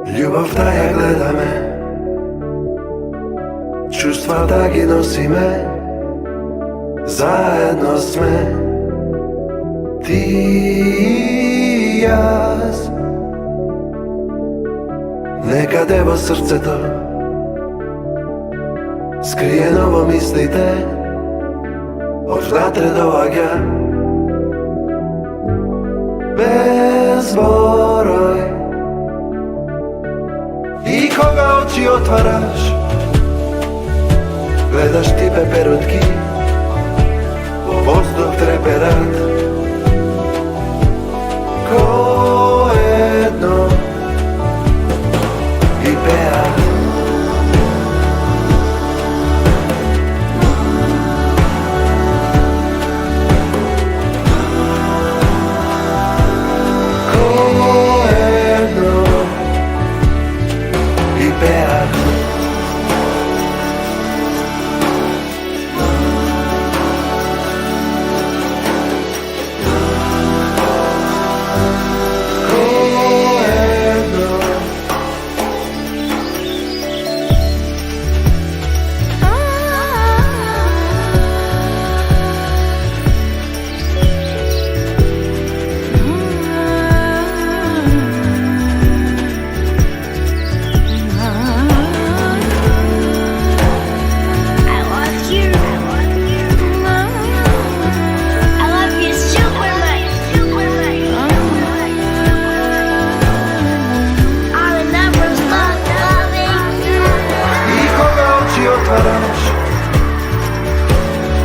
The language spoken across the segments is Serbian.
Ľubov tá, jak hľadáme, čustva taky nosíme, zajedno sme, ty i jas. Nekade vo srdce to skryje novo myslíte, hoď natredovak ja bezboroj. I koga oči otváraš, gledaš ty peperutky, vozduk trepe rád. Ko jedno i pea.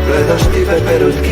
Gledaš ty peperutky,